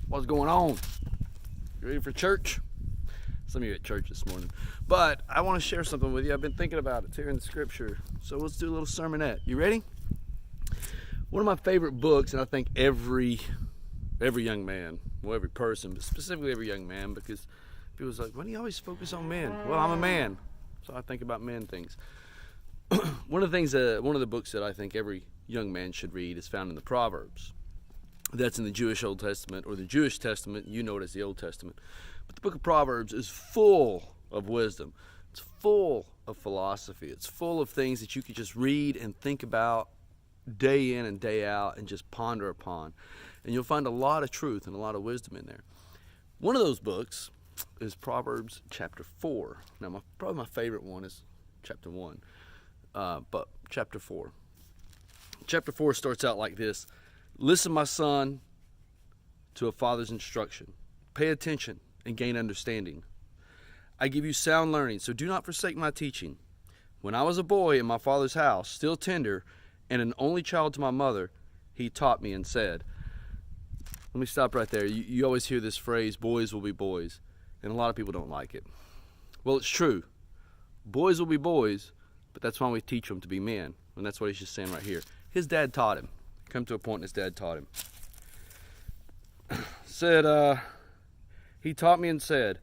What's going on? You ready for church? Some of you at church this morning. But I want to share something with you. I've been thinking about it here in the scripture. So let's do a little sermonette. You ready? One of my favorite books, and I think every young man, well, every person, but specifically every young man, because people's like, why do you always focus on men? Well, I'm a man, so I think about men things. One of the books that I think every young man should read is found in the Proverbs. That's in the Jewish Old Testament, or the Jewish Testament. You know it as the Old Testament. But the book of Proverbs is full of wisdom. It's full of philosophy. It's full of things that you could just read and think about day in and day out and just ponder upon. And you'll find a lot of truth and a lot of wisdom in there. One of those books is Proverbs chapter 4. Now, probably my favorite one is chapter 1, but chapter 4. Chapter 4 starts out like this. Listen, my son, to a father's instruction. Pay attention and gain understanding. I give you sound learning, so do not forsake my teaching. When I was a boy in my father's house, still tender, and an only child to my mother, he taught me and said. Let me stop right there. You always hear this phrase, boys will be boys, and a lot of people don't like it. Well, it's true. Boys will be boys, but that's why we teach them to be men, and that's what he's just saying right here. His dad taught him. Come to a point, his dad taught him. He taught me and said,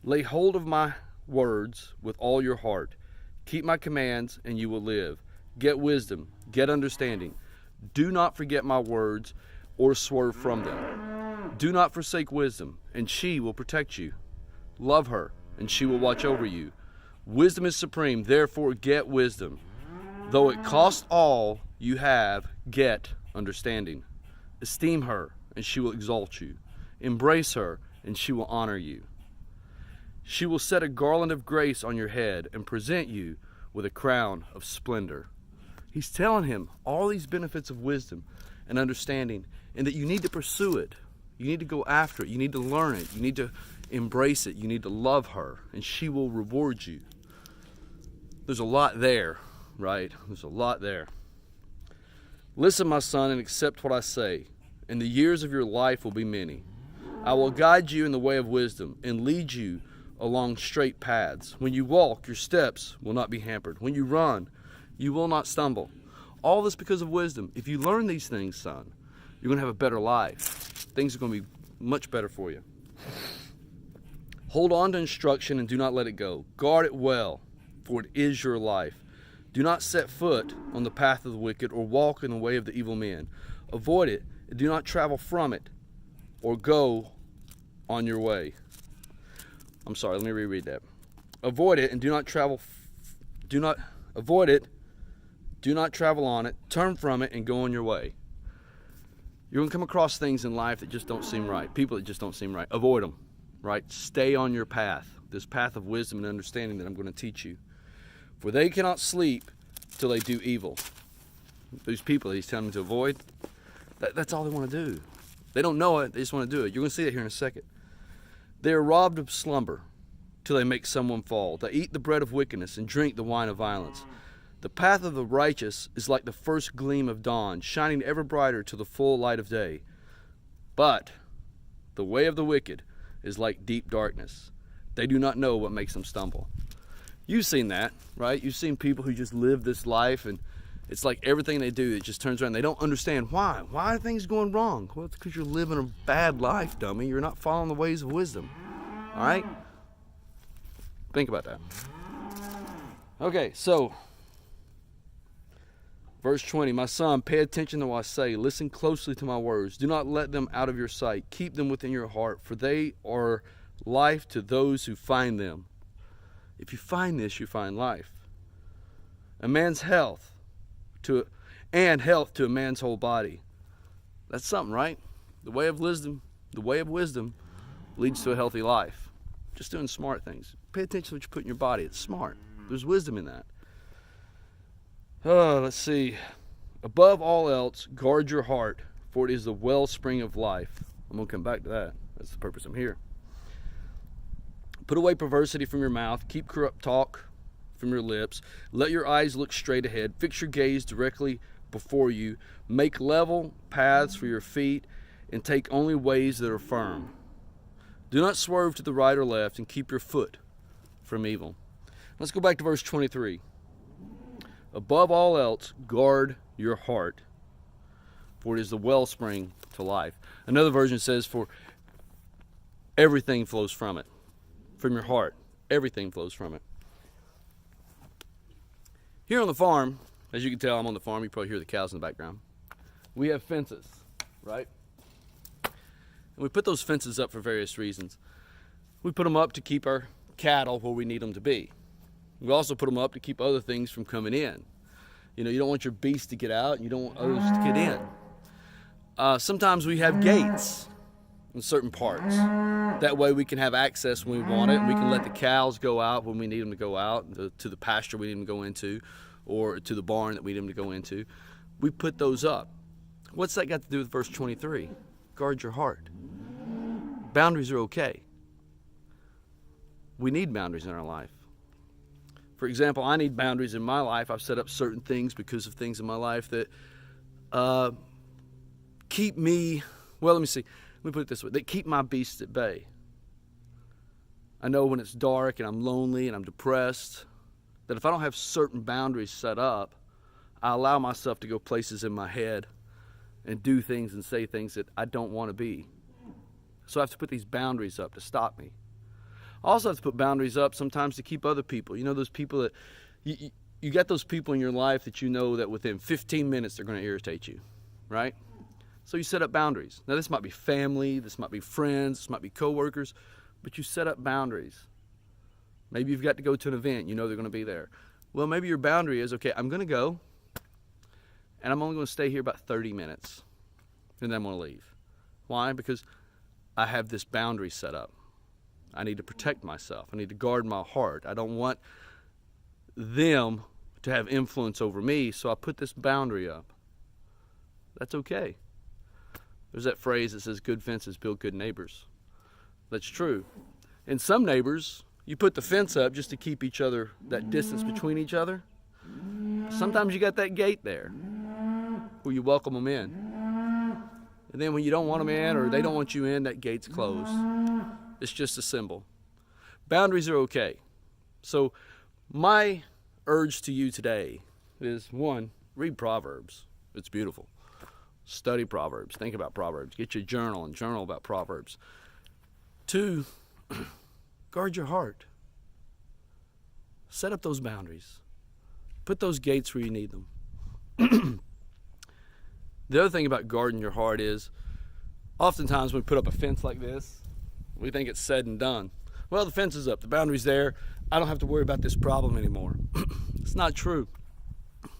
lay hold of my words with all your heart. Keep my commands, and you will live. Get wisdom, get understanding. Do not forget my words or swerve from them. Do not forsake wisdom, and she will protect you. Love her, and she will watch over you. Wisdom is supreme, therefore get wisdom. Though it cost all you have, get understanding. Esteem her, and she will exalt you. Embrace her, and she will honor you. She will set a garland of grace on your head and present you with a crown of splendor. He's telling him all these benefits of wisdom and understanding, and that you need to pursue it. You need to go after it. You need to learn it. You need to embrace it. You need to love her, and she will reward you. There's a lot there, right? There's a lot there. Listen, my son, and accept what I say, and the years of your life will be many. I will guide you in the way of wisdom and lead you along straight paths. When you walk, your steps will not be hampered. When you run, you will not stumble. All this because of wisdom. If you learn these things, son, you're going to have a better life. Things are going to be much better for you. Hold on to instruction and do not let it go. Guard it well, for it is your life. Do not set foot on the path of the wicked or walk in the way of the evil men. Avoid it and do not travel from it or go on your way. I'm sorry, let me reread that. Avoid it and do not travel on it, turn from it and go on your way. You're going to come across things in life that just don't seem right, people that just don't seem right. Avoid them, right? Stay on your path, this path of wisdom and understanding that I'm going to teach you. For they cannot sleep till they do evil. Those people that he's telling them to avoid, that's all they want to do. They don't know it, they just want to do it. You're going to see that here in a second. They are robbed of slumber till they make someone fall. They eat the bread of wickedness and drink the wine of violence. The path of the righteous is like the first gleam of dawn, shining ever brighter to the full light of day. But the way of the wicked is like deep darkness. They do not know what makes them stumble. You've seen that, right? You've seen people who just live this life, and it's like everything they do, it just turns around. They don't understand why. Why are things going wrong? Well, it's because you're living a bad life, dummy. You're not following the ways of wisdom. All right? Think about that. Okay, so verse 20, my son, pay attention to what I say. Listen closely to my words. Do not let them out of your sight. Keep them within your heart, for they are life to those who find them. If you find this, you find life. A man's health to a man's whole body. That's something, right? The way of wisdom leads to a healthy life. Just doing smart things. Pay attention to what you put in your body. It's smart. There's wisdom in that. Let's see. Above all else, guard your heart, for it is the wellspring of life. I'm going to come back to that. That's the purpose I'm here. Put away perversity from your mouth. Keep corrupt talk from your lips. Let your eyes look straight ahead. Fix your gaze directly before you. Make level paths for your feet and take only ways that are firm. Do not swerve to the right or left, and keep your foot from evil. Let's go back to verse 23. Above all else, guard your heart, for it is the wellspring to life. Another version says, for everything flows from it. From your heart, everything flows from it. Here on the farm, as you can tell, I'm on the farm. You probably hear the cows in the background. We have fences, right? And we put those fences up for various reasons. We put them up to keep our cattle where we need them to be. We also put them up to keep other things from coming in. You know, you don't want your beasts to get out, and you don't want others to get in. Sometimes we have gates in certain parts. That way we can have access when we want it, and we can let the cows go out when we need them to go out, to the pasture we need them to go into, or to the barn that we need them to go into. We put those up. What's that got to do with verse 23? Guard your heart. Boundaries are okay. We need boundaries in our life. For example, I need boundaries in my life. I've set up certain things because of things in my life that keep me, well, let me put it this way, that keep my beasts at bay. I know when it's dark and I'm lonely and I'm depressed, that if I don't have certain boundaries set up, I allow myself to go places in my head and do things and say things that I don't want to be. So I have to put these boundaries up to stop me. I also have to put boundaries up sometimes to keep other people. You know, those people that, you got those people in your life that you know that within 15 minutes they're going to irritate you, right? So you set up boundaries. Now this might be family, this might be friends, this might be coworkers, but you set up boundaries. Maybe you've got to go to an event, you know they're going to be there. Well, maybe your boundary is, okay, I'm going to go, and I'm only going to stay here about 30 minutes, and then I'm going to leave. Why? Because I have this boundary set up. I need to protect myself. I need to guard my heart. I don't want them to have influence over me, so I put this boundary up. That's okay. There's that phrase that says, good fences build good neighbors. That's true. And some neighbors, you put the fence up just to keep each other, that distance between each other. Sometimes you got that gate there where you welcome them in. And then when you don't want them in or they don't want you in, that gate's closed. It's just a symbol. Boundaries are okay. So my urge to you today is, one, read Proverbs. It's beautiful. Study Proverbs. Think about Proverbs. Get your journal and journal about Proverbs. 2, guard your heart. Set up those boundaries. Put those gates where you need them. The other thing about guarding your heart is, oftentimes when we put up a fence like this, we think it's said and done. Well, the fence is up, the boundary's there, I don't have to worry about this problem anymore. It's not true,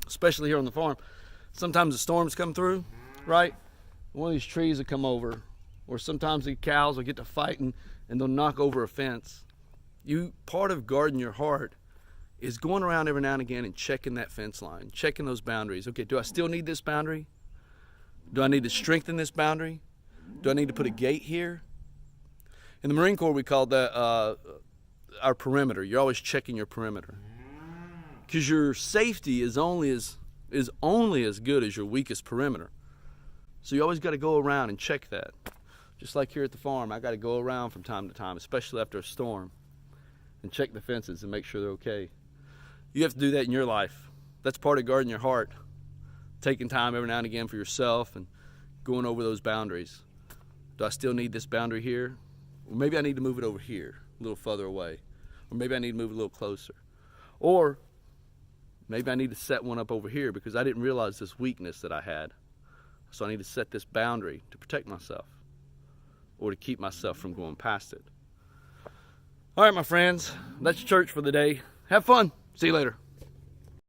especially here on the farm. Sometimes the storms come through, right? One of these trees will come over, or sometimes the cows will get to fighting and they'll knock over a fence. Part of guarding your heart is going around every now and again and checking that fence line, checking those boundaries. Okay, do I still need this boundary? Do I need to strengthen this boundary? Do I need to put a gate here? In the Marine Corps, we call that our perimeter. You're always checking your perimeter, because your safety is only as good as your weakest perimeter. So you always got to go around and check that. Just like here at the farm, I got to go around from time to time, especially after a storm, and check the fences and make sure they're okay. You have to do that in your life. That's part of guarding your heart. Taking time every now and again for yourself and going over those boundaries. Do I still need this boundary here? Or maybe I need to move it over here, a little further away. Or maybe I need to move it a little closer. Or maybe I need to set one up over here because I didn't realize this weakness that I had. So I need to set this boundary to protect myself or to keep myself from going past it. All right, my friends, that's church for the day. Have fun. See you later.